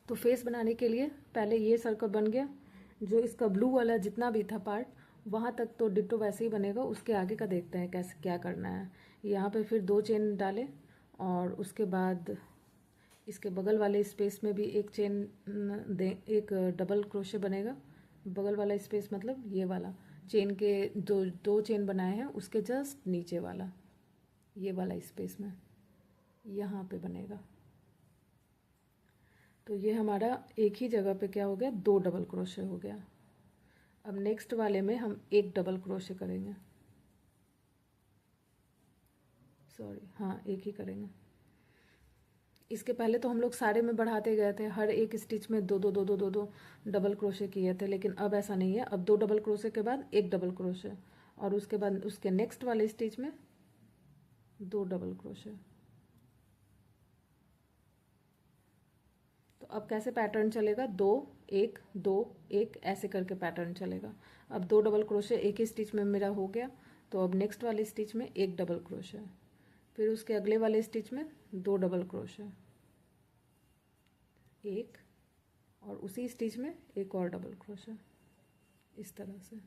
तो फेस बनाने के लिए पहले ये सर्कल बन गया, जो इसका ब्लू वाला जितना भी था पार्ट वहाँ तक तो डिट्टो वैसे ही बनेगा। उसके आगे का देखते हैं कैसे क्या करना है। यहाँ पे फिर 2 चेन डालें और उसके बाद इसके बगल वाले स्पेस में भी एक चेन दें, एक डबल क्रोशे बनेगा। बगल वाला स्पेस मतलब ये वाला चेन के दो चेन बनाए हैं उसके जस्ट नीचे वाला ये वाला स्पेस में यहाँ पे बनेगा। तो ये हमारा एक ही जगह पे क्या हो गया, 2 डबल क्रोशे हो गया। अब नेक्स्ट वाले में हम एक डबल क्रोशे करेंगे, सॉरी हाँ एक ही करेंगे। इसके पहले तो हम लोग सारे में बढ़ाते गए थे, हर एक स्टिच में दो दो दो दो दो दो डबल क्रोशे किए थे, लेकिन अब ऐसा नहीं है। अब 2 डबल क्रोशे के बाद एक डबल क्रोशे और उसके बाद उसके नेक्स्ट वाले स्टिच में 2 डबल क्रोशे। तो अब कैसे पैटर्न चलेगा, 2 1 2 1 ऐसे करके पैटर्न चलेगा। अब 2 डबल क्रोशे एक ही स्टिच में मेरा हो गया, तो अब नेक्स्ट वाले स्टिच में एक डबल क्रोशे, फिर उसके अगले वाले स्टिच में 2 डबल क्रोशे, एक और उसी स्टिच में एक और डबल क्रोशे। इस तरह से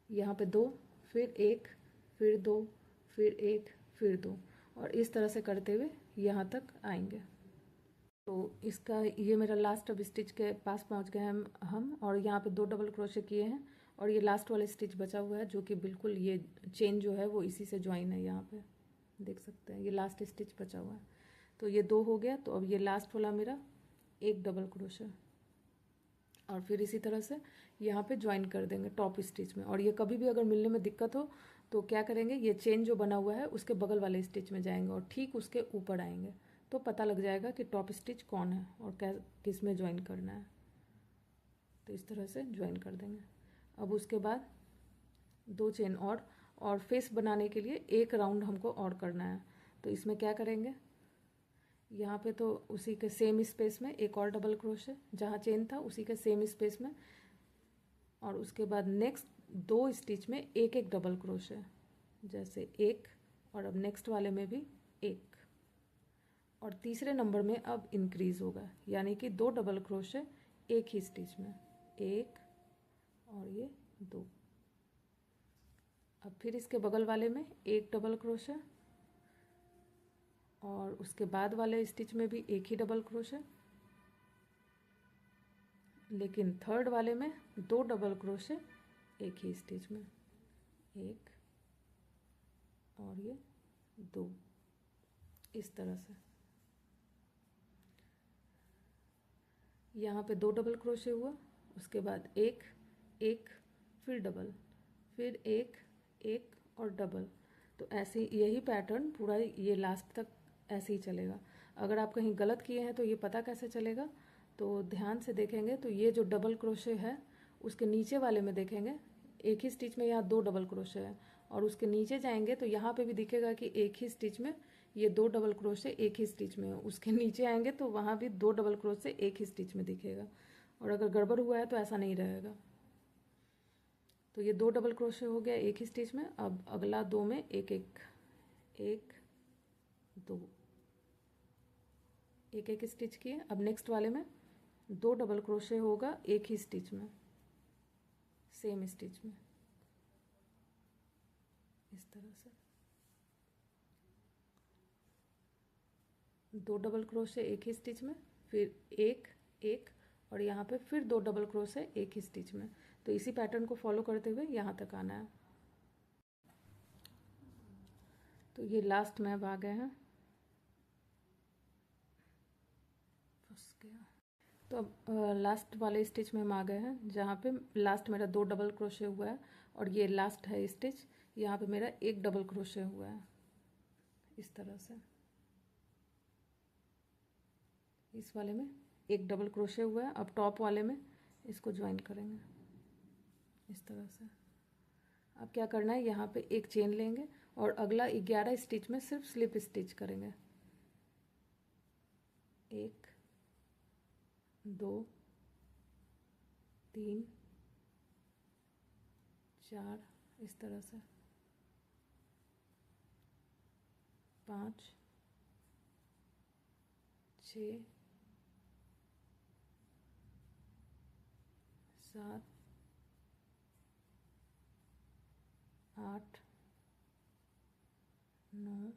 यहाँ पे 2 फिर 1 फिर 2 फिर 1 फिर 2 और इस तरह से करते हुए यहाँ तक आएंगे। तो इसका ये मेरा लास्ट अब स्टिच के पास पहुँच गए हम और यहाँ पे 2 डबल क्रोशे किए हैं और ये लास्ट वाला स्टिच बचा हुआ है जो कि बिल्कुल ये चेन जो है वो इसी से ज्वाइन है। यहाँ पे देख सकते हैं ये लास्ट स्टिच बचा हुआ है। तो ये 2 हो गया, तो अब ये लास्ट वाला मेरा एक डबल क्रोशे और फिर इसी तरह से यहाँ पे ज्वाइन कर देंगे टॉप स्टिच में। और ये कभी भी अगर मिलने में दिक्कत हो तो क्या करेंगे, ये चेन जो बना हुआ है उसके बगल वाले स्टिच में जाएंगे और ठीक उसके ऊपर आएंगे, तो पता लग जाएगा कि टॉप स्टिच कौन है और किस में ज्वाइन करना है। तो इस तरह से ज्वाइन कर देंगे। अब उसके बाद 2 चेन और फेस बनाने के लिए एक राउंड हमको और करना है। तो इसमें क्या करेंगे, यहाँ पे तो उसी के सेम स्पेस में एक और डबल क्रोशे, जहाँ चेन था उसी के सेम स्पेस में, और उसके बाद नेक्स्ट 2 स्टिच में एक एक डबल क्रोशे, जैसे एक और अब नेक्स्ट वाले में भी एक, और तीसरे नंबर में अब इंक्रीज होगा, यानी कि 2 डबल क्रोशे एक ही स्टिच में, एक और ये 2। अब फिर इसके बगल वाले में एक डबल क्रोशे और उसके बाद वाले स्टिच में भी एक ही डबल क्रोशे, लेकिन थर्ड वाले में 2 डबल क्रोशे एक ही स्टिच में, एक और ये 2। इस तरह से यहाँ पे 2 डबल क्रोशे हुआ, उसके बाद एक एक फिर डबल, फिर एक एक और डबल। तो ऐसे यही पैटर्न पूरा ये लास्ट तक ऐसे ही चलेगा। अगर आप कहीं गलत किए हैं तो ये पता कैसे चलेगा, तो ध्यान से देखेंगे तो ये जो डबल क्रोशे है उसके नीचे वाले में देखेंगे एक ही स्टिच में यहाँ 2 डबल क्रोशे है, और उसके नीचे जाएंगे तो यहाँ पे भी दिखेगा कि एक ही स्टिच में ये 2 डबल क्रोशे एक ही स्टिच में है। उसके नीचे आएंगे तो वहाँ भी 2 डबल क्रोशे एक ही स्टिच में दिखेगा, और अगर गड़बड़ हुआ है तो ऐसा नहीं रहेगा। तो ये 2 डबल क्रोशे हो गया एक ही स्टिच में। अब अगला 2 में एक एक एक 2 एक एक स्टिच किए। अब नेक्स्ट वाले में 2 डबल क्रोशे होगा एक ही स्टिच में, सेम स्टिच में, इस तरह से 2 डबल क्रोशे एक ही स्टिच में, फिर एक एक और यहाँ पे फिर 2 डबल क्रोशे एक ही स्टिच में। तो इसी पैटर्न को फॉलो करते हुए यहाँ तक आना है। तो ये लास्ट में अब आ गए हैं, फंस गया। तो अब लास्ट वाले स्टिच में हम आ गए हैं, जहाँ पे लास्ट मेरा 2 डबल क्रोशे हुआ है और ये लास्ट है स्टिच, यहाँ पे मेरा एक डबल क्रोशे हुआ है। इस तरह से इस वाले में एक डबल क्रोशे हुआ है। अब टॉप वाले में इसको ज्वाइन करेंगे इस तरह से। अब क्या करना है, यहाँ पे एक चेन लेंगे और अगला 11 स्टिच में सिर्फ स्लिप स्टिच करेंगे, 1 2 3 4 इस तरह से, 5 6 7 8 9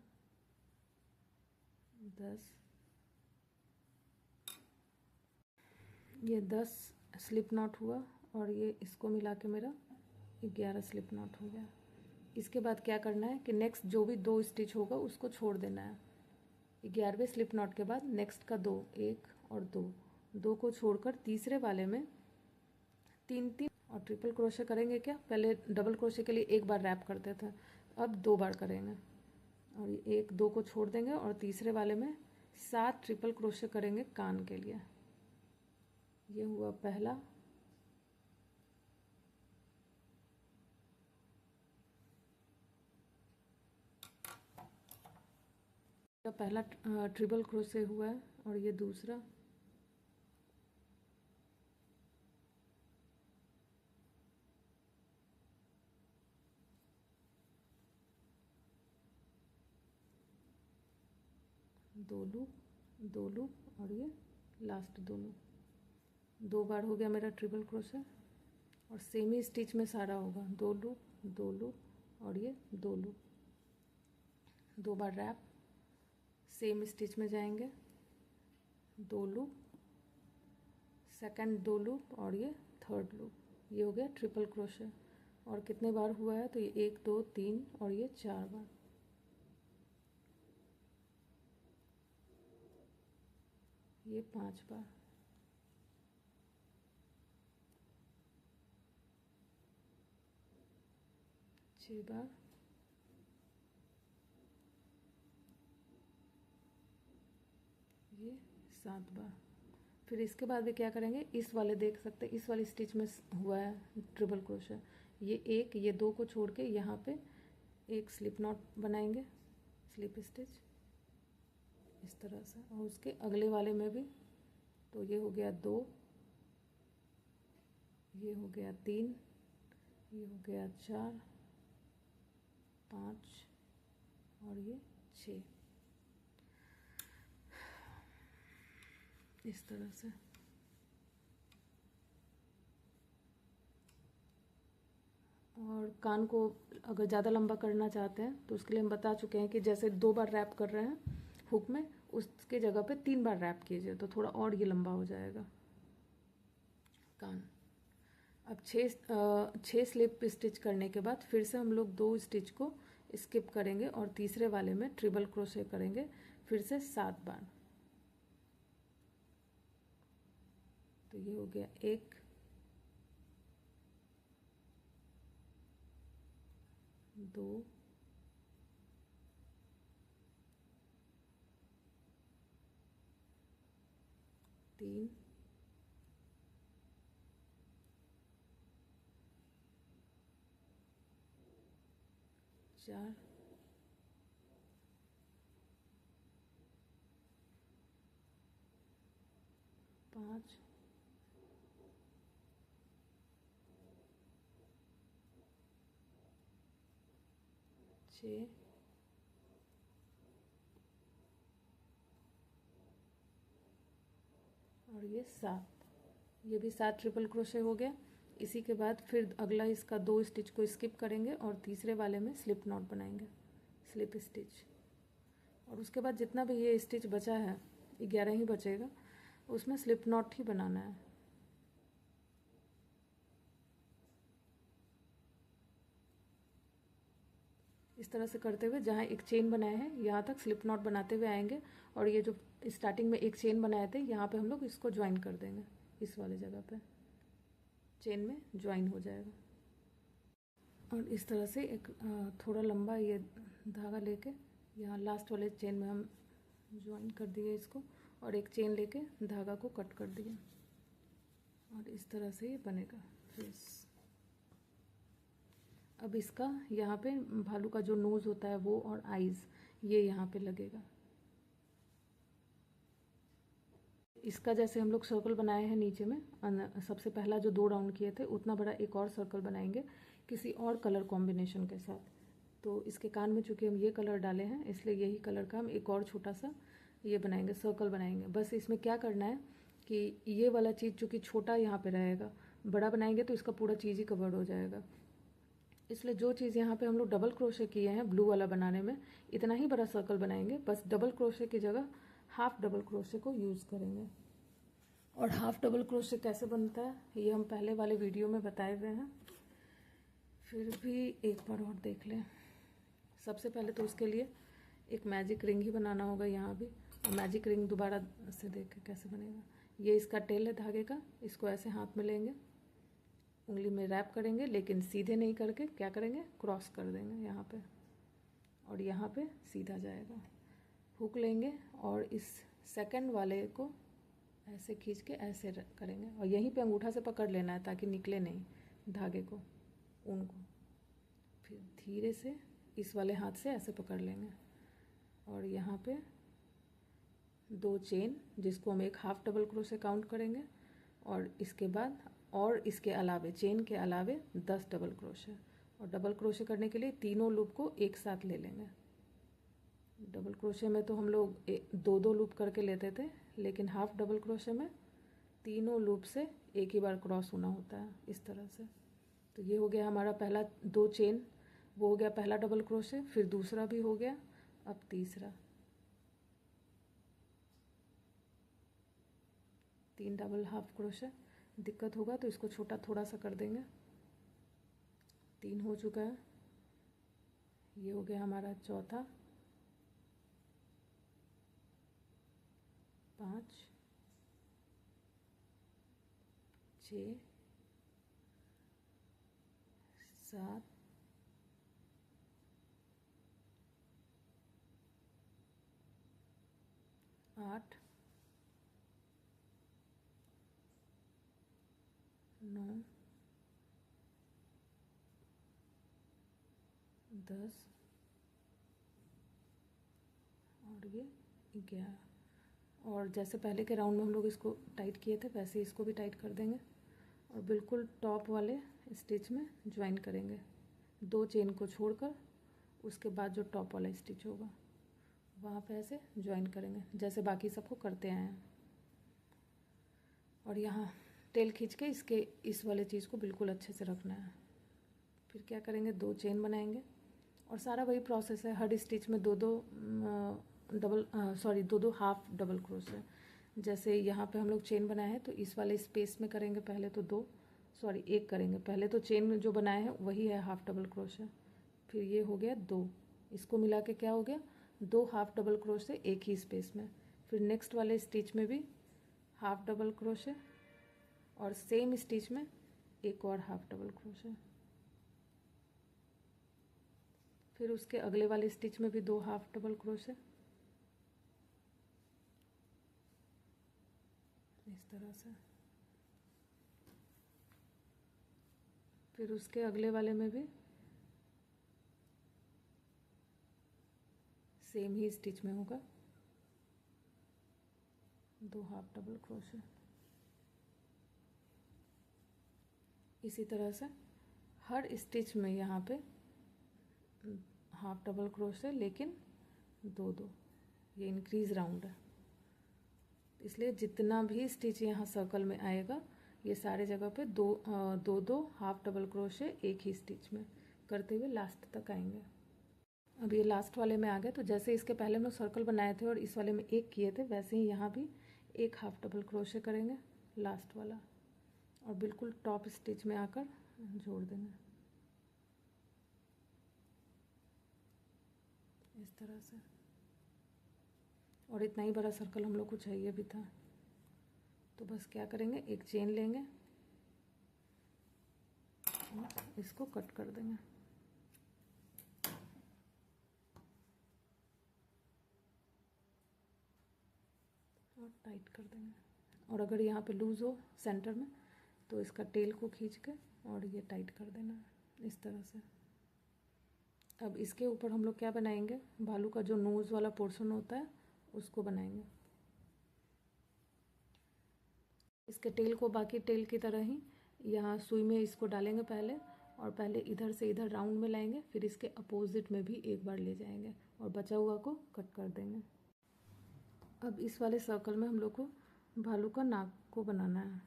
10। ये 10 स्लिप नॉट हुआ और ये इसको मिला के मेरा 11 स्लिप नॉट हो गया। इसके बाद क्या करना है कि नेक्स्ट जो भी 2 स्टिच होगा उसको छोड़ देना है। 11वें स्लिप नॉट के बाद नेक्स्ट का 2, 1 और 2 को छोड़कर तीसरे वाले में 3 और ट्रिपल क्रोशे करेंगे। क्या पहले डबल क्रोशे के लिए 1 बार रैप करते थे, अब 2 बार करेंगे। और ये 1 2 को छोड़ देंगे और तीसरे वाले में 7 ट्रिपल क्रोशे करेंगे कान के लिए। ये हुआ पहला, पहला ट्रिपल क्रोशे हुआ है और ये दूसरा, दो लूप और ये लास्ट 2 लूप। 2 बार हो गया मेरा ट्रिपल क्रोशे और सेमी स्टिच में सारा होगा 2 लूप और ये 2 लूप। 2 बार रैप, सेम स्टिच में जाएंगे, 2 लूप, सेकंड 2 लूप और ये थर्ड लूप। ये हो गया ट्रिपल क्रोशे। और कितने बार हुआ है तो ये 1 2 3 और ये 4 बार। ये 5 बार। छः बार। ये 7 बार। फिर इसके बाद भी क्या करेंगे, इस वाले देख सकते हैं इस वाली स्टिच में हुआ है ट्रिपल क्रोशे। ये 1 ये 2 को छोड़ के यहाँ पे एक स्लिप नॉट बनाएंगे, स्लिप स्टिच इस तरह से। और उसके अगले वाले में भी, तो ये हो गया 2, ये हो गया 3, ये हो गया 4 5 और ये 6, इस तरह से। और कान को अगर ज़्यादा लंबा करना चाहते हैं तो उसके लिए हम बता चुके हैं कि जैसे 2 बार रैप कर रहे हैं हुक में, उसके जगह पे 3 बार रैप कीजिए तो थोड़ा और ये लंबा हो जाएगा कान। अब 6 स्लिप स्टिच करने के बाद फिर से हम लोग 2 स्टिच को स्किप करेंगे और तीसरे वाले में ट्रिपल क्रोशे करेंगे फिर से 7 बार। तो ये हो गया 1 2 3 4 5 6 और ये 7। ये भी 7 ट्रिपल क्रोशे हो गया। इसी के बाद फिर अगला इसका 2 स्टिच को स्किप करेंगे और तीसरे वाले में स्लिप नॉट बनाएंगे, स्लिप स्टिच। और उसके बाद जितना भी ये स्टिच बचा है 11 ही बचेगा, उसमें स्लिप नॉट ही बनाना है। इस तरह से करते हुए जहाँ एक चेन बनाए हैं यहाँ तक स्लिप नॉट बनाते हुए आएंगे और ये जो स्टार्टिंग में एक चेन बनाए थे यहाँ पे हम लोग इसको ज्वाइन कर देंगे, इस वाले जगह पे चेन में ज्वाइन हो जाएगा। और इस तरह से एक थोड़ा लंबा ये धागा लेके यहाँ लास्ट वाले चेन में हम ज्वाइन कर दिए इसको और एक चेन लेके धागा को कट कर दिया और इस तरह से ये बनेगा फेस। अब इसका यहाँ पे भालू का जो नोज़ होता है वो और आईज़ ये यहाँ पे लगेगा। इसका जैसे हम लोग सर्कल बनाए हैं नीचे में, सबसे पहला जो 2 राउंड किए थे उतना बड़ा एक और सर्कल बनाएंगे किसी और कलर कॉम्बिनेशन के साथ। तो इसके कान में चूंकि हम ये कलर डाले हैं इसलिए यही कलर का हम एक और छोटा सा ये बनाएंगे, सर्कल बनाएंगे। बस इसमें क्या करना है कि ये वाला चीज़ चूँकि छोटा यहाँ पे रहेगा, बड़ा बनाएंगे तो इसका पूरा चीज़ ही कवर हो जाएगा। इसलिए जो चीज़ यहाँ पे हम लोग डबल क्रोशे किए हैं ब्लू वाला बनाने में, इतना ही बड़ा सर्कल बनाएंगे, बस डबल क्रोशे की जगह हाफ डबल क्रोशे को यूज़ करेंगे। और हाफ डबल क्रोशे कैसे बनता है ये हम पहले वाले वीडियो में बताए हुए हैं, फिर भी एक बार और देख लें। सबसे पहले तो उसके लिए एक मैजिक रिंग ही बनाना होगा यहाँ भी, और मैजिक रिंग दोबारा से देख कैसे बनेगा। ये इसका टेल है धागे का, इसको ऐसे हाथ में लेंगे, उंगली में रैप करेंगे, लेकिन सीधे नहीं करके क्या करेंगे, क्रॉस कर देंगे यहाँ पे, और यहाँ पे सीधा जाएगा। हुक लेंगे और इस सेकंड वाले को ऐसे खींच के ऐसे करेंगे, और यहीं पे अंगूठा से पकड़ लेना है ताकि निकले नहीं धागे को, ऊन को। फिर धीरे से इस वाले हाथ से ऐसे पकड़ लेंगे, और यहाँ पे 2 चेन, जिसको हम एक हाफ डबल क्रोशे काउंट करेंगे, और इसके बाद और इसके अलावे चेन के अलावे 10 डबल क्रोशे। और डबल क्रोशे करने के लिए तीनों लूप को एक साथ ले लेंगे। डबल क्रोशे में तो हम लोग 2-2 लूप करके लेते थे, लेकिन हाफ डबल क्रोशे में तीनों लूप से एक ही बार क्रॉस होना होता है इस तरह से। तो ये हो गया हमारा पहला 2 चेन, वो हो गया पहला डबल क्रोशे, फिर दूसरा भी हो गया, अब तीसरा। 3 डबल हाफ क्रोशे। दिक्कत होगा तो इसको छोटा थोड़ा सा कर देंगे। 3 हो चुका है, ये हो गया हमारा चौथा, 5, 6, 7, 8, 9, 10 और ये 11। और जैसे पहले के राउंड में हम लोग इसको टाइट किए थे वैसे इसको भी टाइट कर देंगे, और बिल्कुल टॉप वाले स्टिच में ज्वाइन करेंगे, 2 चेन को छोड़कर। उसके बाद जो टॉप वाला स्टिच होगा वहाँ पे ऐसे ज्वाइन करेंगे जैसे बाकी सबको करते आए हैं। और यहाँ टेल खींच के इसके इस वाले चीज़ को बिल्कुल अच्छे से रखना है। फिर क्या करेंगे, 2 चेन बनाएंगे, और सारा वही प्रोसेस है, हर स्टिच में 2-2 हाफ डबल क्रोशे। जैसे यहाँ पे हम लोग चेन बनाए हैं तो इस वाले स्पेस में करेंगे पहले तो 1 करेंगे, पहले तो चेन जो बनाए हैं वही है हाफ डबल क्रोशे। फिर ये हो गया 2, इसको मिला के क्या हो गया, 2 हाफ डबल क्रोशे एक ही स्पेस में। फिर नेक्स्ट वाले स्टिच में भी हाफ डबल क्रोशे, और सेम स्टिच में एक और हाफ डबल क्रोशे। फिर उसके अगले वाले स्टिच में भी 2 हाफ डबल क्रोशे, इस तरह से। फिर उसके अगले वाले में भी सेम ही स्टिच में होगा 2 हाफ डबल क्रोशे। इसी तरह से हर स्टिच में यहाँ पे हाफ डबल क्रोशे, लेकिन 2-2, ये इंक्रीज राउंड है, इसलिए जितना भी स्टिच यहाँ सर्कल में आएगा ये सारे जगह पे 2-2 हाफ डबल क्रोशे एक ही स्टिच में करते हुए लास्ट तक आएंगे। अब ये लास्ट वाले में आ गए, तो जैसे इसके पहले हम लोग सर्कल बनाए थे और इस वाले में 1 किए थे, वैसे ही यहाँ भी 1 हाफ डबल क्रोशे करेंगे लास्ट वाला, और बिल्कुल टॉप स्टिच में आकर जोड़ देंगे इस तरह से। और इतना ही बड़ा सर्कल हम लोग को चाहिए भी था, तो बस क्या करेंगे, एक चेन लेंगे और इसको कट कर देंगे, और टाइट कर देंगे। और अगर यहाँ पे लूज़ हो सेंटर में तो इसका टेल को खींच के और ये टाइट कर देना है इस तरह से। अब इसके ऊपर हम लोग क्या बनाएंगे, भालू का जो नोज़ वाला पोर्शन होता है उसको बनाएंगे। इसके टेल को बाकी टेल की तरह ही यहाँ सुई में इसको डालेंगे पहले, और पहले इधर से इधर राउंड में लाएंगे, फिर इसके अपोजिट में भी एक बार ले जाएंगे और बचा हुआ को कट कर देंगे। अब इस वाले सर्कल में हम लोग को भालू का नाक को बनाना है,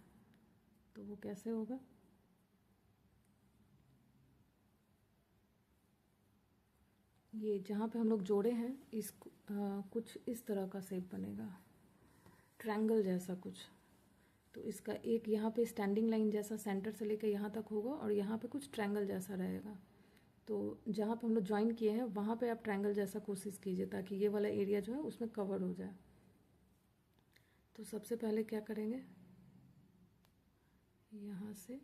तो वो कैसे होगा? ये जहाँ पे हम लोग जोड़े हैं इस कुछ इस तरह का शेप बनेगा, ट्रायंगल जैसा कुछ। तो इसका एक यहाँ पे स्टैंडिंग लाइन जैसा सेंटर से लेकर यहाँ तक होगा और यहाँ पे कुछ ट्रायंगल जैसा रहेगा। तो जहाँ पे हम लोग ज्वाइन किए हैं वहाँ पे आप ट्रायंगल जैसा कोशिश कीजिए ताकि ये वाला एरिया जो है उसमें कवर हो जाए। तो सबसे पहले क्या करेंगे, यहाँ से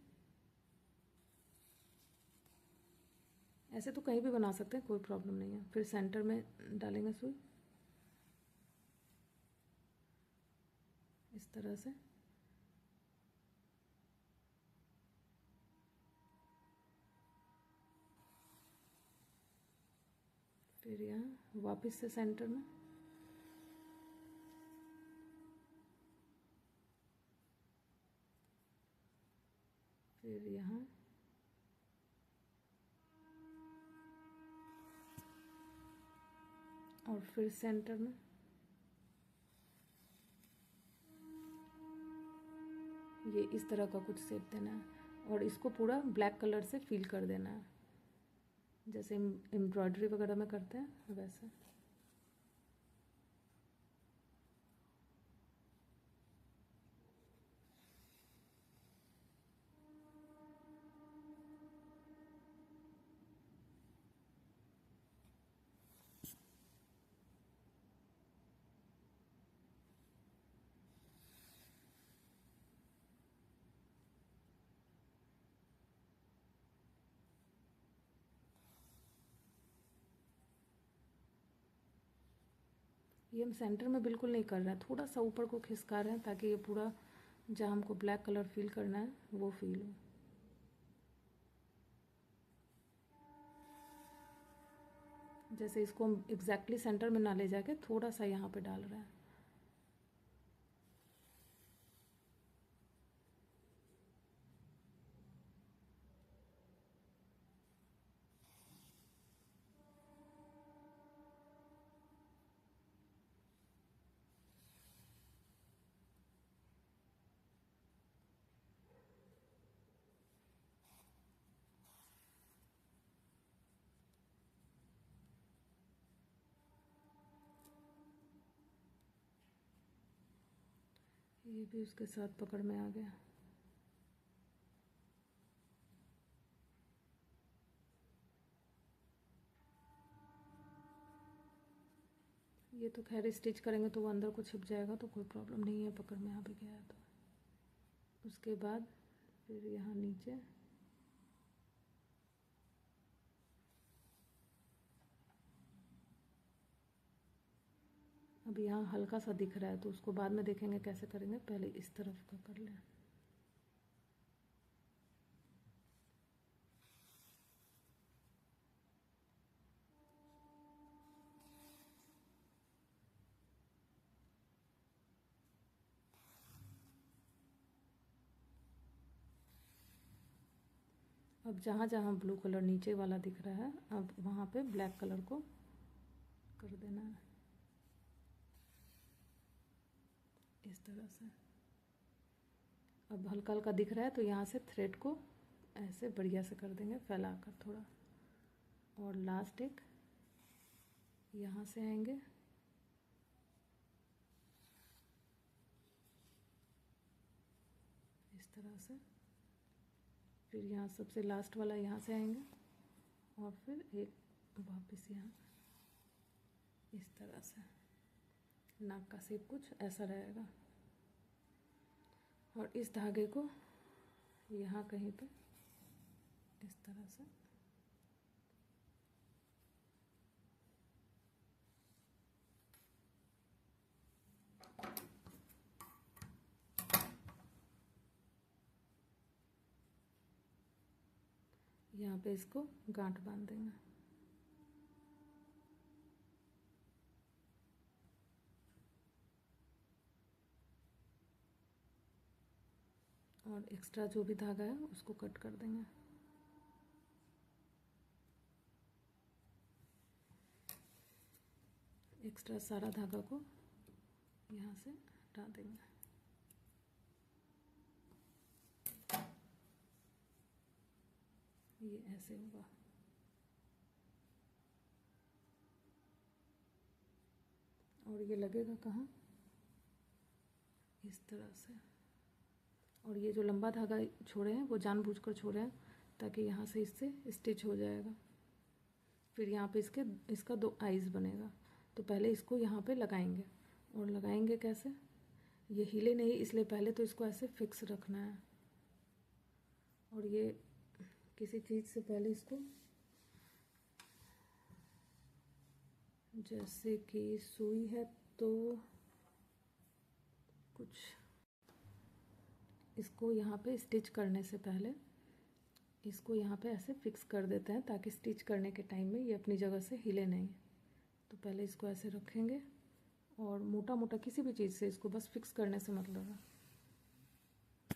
ऐसे तो कहीं भी बना सकते हैं, कोई प्रॉब्लम नहीं है। फिर सेंटर में डालेंगे सुई इस तरह से। फिर यहाँ वापस से सेंटर में, फिर यहाँ और फिर सेंटर में। ये इस तरह का कुछ शेप देना है और इसको पूरा ब्लैक कलर से फिल कर देना है, जैसे एम्ब्रॉयडरी वगैरह में करते हैं वैसे। ये हम सेंटर में बिल्कुल नहीं कर रहे हैं, थोड़ा सा ऊपर को खिसका रहे हैं ताकि ये पूरा जहाँ हमको ब्लैक कलर फील करना है वो फील हो। जैसे इसको हम एग्जैक्टली सेंटर में ना ले जाके थोड़ा सा यहाँ पे डाल रहे हैं। ये भी उसके साथ पकड़ में आ गया। ये तो खैर स्टिच करेंगे तो वो अंदर को छिप जाएगा, तो कोई प्रॉब्लम नहीं है, पकड़ में आ भी गया है तो। उसके बाद फिर यहाँ नीचे अब यहाँ हल्का सा दिख रहा है तो उसको बाद में देखेंगे कैसे करेंगे, पहले इस तरफ का कर लें। अब जहाँ जहाँ ब्लू कलर नीचे वाला दिख रहा है अब वहाँ पे ब्लैक कलर को कर देना है इस तरह से। अब हल्का हल्का दिख रहा है तो यहाँ से थ्रेड को ऐसे बढ़िया से कर देंगे फैलाकर थोड़ा, और लास्ट एक यहाँ से आएंगे इस तरह से। फिर यहाँ सबसे लास्ट वाला यहाँ से आएंगे और फिर एक वापस यहाँ इस तरह से। नाक का शेप कुछ ऐसा रहेगा और इस धागे को यहाँ कहीं पे इस तरह से यहाँ पे इसको गांठ बांध देंगे। और एक्स्ट्रा जो भी धागा है उसको कट कर देंगे। एक्स्ट्रा सारा धागा को यहाँ से हटा देंगे। ये ऐसे होगा। और ये लगेगा कहाँ, इस तरह से। और ये जो लंबा धागा छोड़े हैं वो जानबूझकर छोड़े हैं ताकि यहाँ से इससे स्टिच हो जाएगा। फिर यहाँ पे इसका 2 आइज़ बनेगा। तो पहले इसको यहाँ पे लगाएंगे। और लगाएंगे कैसे, ये हिले नहीं, इसलिए पहले तो इसको ऐसे फिक्स रखना है। और ये किसी चीज़ से पहले इसको, जैसे कि सुई है तो कुछ, इसको यहाँ पे स्टिच करने से पहले इसको यहाँ पे ऐसे फिक्स कर देते हैं ताकि स्टिच करने के टाइम में ये अपनी जगह से हिले नहीं। तो पहले इसको ऐसे रखेंगे और मोटा मोटा किसी भी चीज़ से इसको बस फिक्स करने से मतलब है।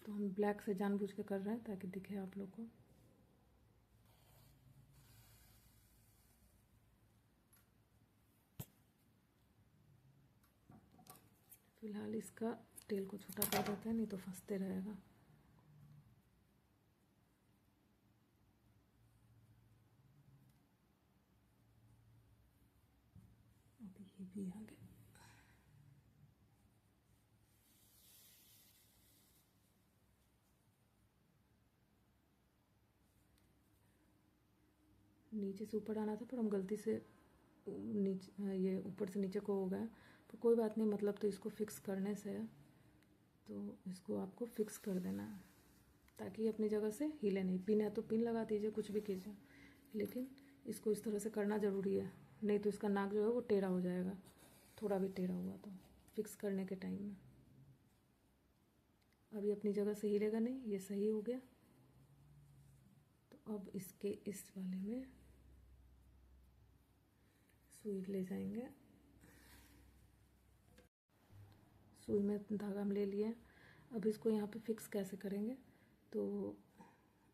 तो हम ब्लैक से जानबूझ के कर रहे हैं ताकि दिखे आप लोग को। फिलहाल इसका टेल को छोटा कर देते हैं, नहीं तो फंसते रहेगा। अब ये भी आ गया। नीचे से ऊपर आना था पर हम गलती से नीचे, ये ऊपर से नीचे को हो गया। तो कोई बात नहीं, मतलब तो इसको फिक्स करने से है, तो इसको आपको फिक्स कर देना है ताकि अपनी जगह से हिले नहीं। पिन है तो पिन लगा दीजिए, कुछ भी कीजिए, लेकिन इसको इस तरह से करना ज़रूरी है, नहीं तो इसका नाक जो है वो टेढ़ा हो जाएगा। थोड़ा भी टेढ़ा हुआ तो फिक्स करने के टाइम में। अभी अपनी जगह से हिलेगा नहीं, ये सही हो गया। तो अब इसके इस वाले में सुई ले जाएंगे। सुई में धागा हम ले लिए। अब इसको यहाँ पे फिक्स कैसे करेंगे, तो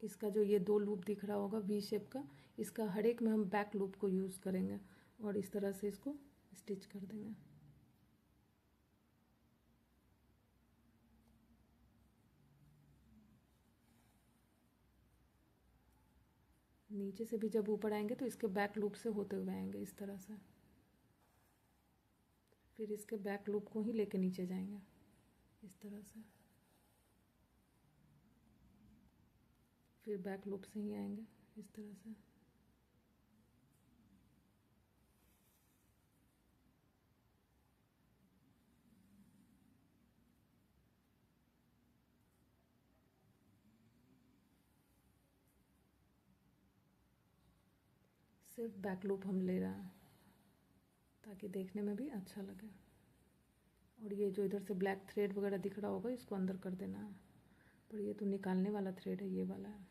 इसका जो ये 2 लूप दिख रहा होगा वी शेप का, इसका हर एक में हम बैक लूप को यूज़ करेंगे और इस तरह से इसको स्टिच कर देंगे। नीचे से भी जब ऊपर आएंगे तो इसके बैक लूप से होते हुए आएंगे इस तरह से। फिर इसके बैक लूप को ही लेके नीचे जाएंगे इस तरह से। फिर बैक लूप से ही आएंगे इस तरह से। सिर्फ बैक लूप हम ले रहे हैं ताकि देखने में भी अच्छा लगे। और ये जो इधर से ब्लैक थ्रेड वगैरह दिख रहा होगा इसको अंदर कर देना है, पर ये तो निकालने वाला थ्रेड है, ये वाला है।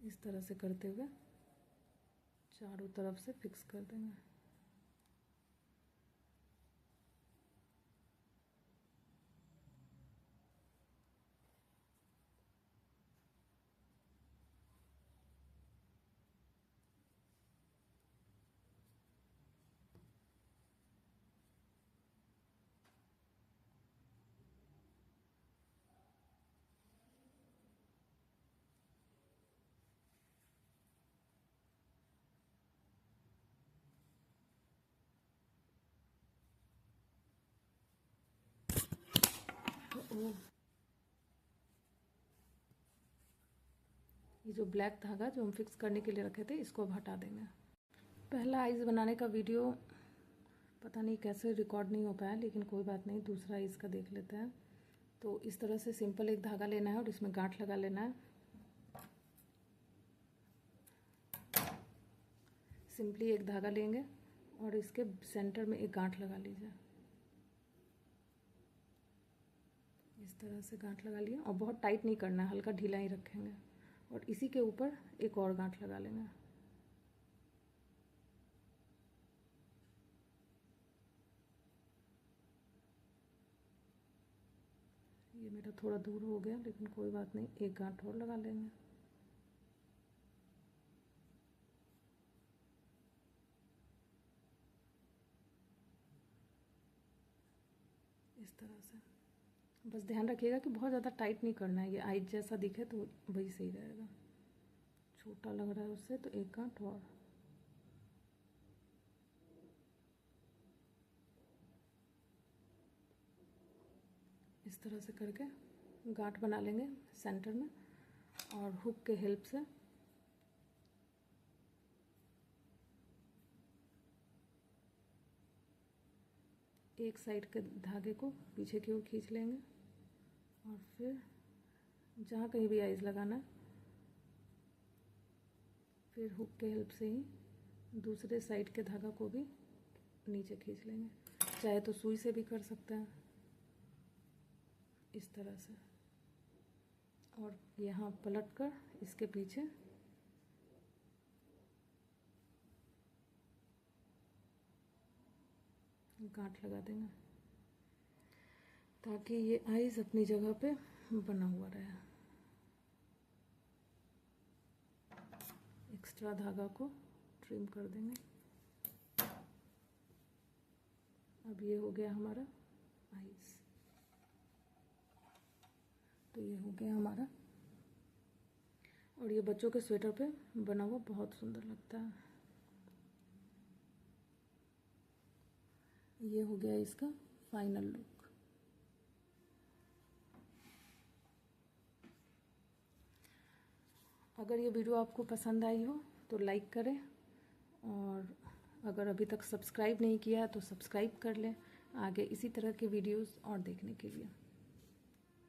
इस तरह से करते हुए चारों तरफ से फिक्स कर देंगे। तो ये जो ब्लैक धागा जो हम फिक्स करने के लिए रखे थे इसको अब हटा देंगे। पहला आइज़ बनाने का वीडियो पता नहीं कैसे रिकॉर्ड नहीं हो पाया, लेकिन कोई बात नहीं, दूसरा आइज़ का देख लेते हैं। तो इस तरह से सिंपल एक धागा लेना है और इसमें गांठ लगा लेना है। सिंपली एक धागा लेंगे और इसके सेंटर में एक गांठ लगा लीजिए। इस तरह से गांठ लगा लिया, और बहुत टाइट नहीं करना है, हल्का ढीला ही रखेंगे। और इसी के ऊपर एक और गांठ लगा लेंगे। ये मेरा थोड़ा दूर हो गया, लेकिन कोई बात नहीं, एक गांठ और लगा लेंगे। इस तरह से बस ध्यान रखिएगा कि बहुत ज़्यादा टाइट नहीं करना है, ये आइज जैसा दिखे तो वही सही रहेगा। छोटा लग रहा है उससे, तो एक गांठ और। इस तरह से करके गांठ बना लेंगे सेंटर में, और हुक के हेल्प से एक साइड के धागे को पीछे की ओर खींच लेंगे, और फिर जहाँ कहीं भी आइज लगाना है, फिर हुक के हेल्प से ही दूसरे साइड के धागा को भी नीचे खींच लेंगे। चाहे तो सुई से भी कर सकते हैं, इस तरह से। और यहाँ पलट कर इसके पीछे गांठ लगा देंगे, ताकि ये आइज अपनी जगह पे बना हुआ रहे। एक्स्ट्रा धागा को ट्रिम कर देंगे। अब ये हो गया हमारा आइज। तो ये हो गया हमारा, और ये बच्चों के स्वेटर पे बना हुआ बहुत सुंदर लगता है। ये हो गया इसका फाइनल लुक। अगर ये वीडियो आपको पसंद आई हो तो लाइक करें, और अगर अभी तक सब्सक्राइब नहीं किया है तो सब्सक्राइब कर लें आगे इसी तरह के वीडियोस और देखने के लिए।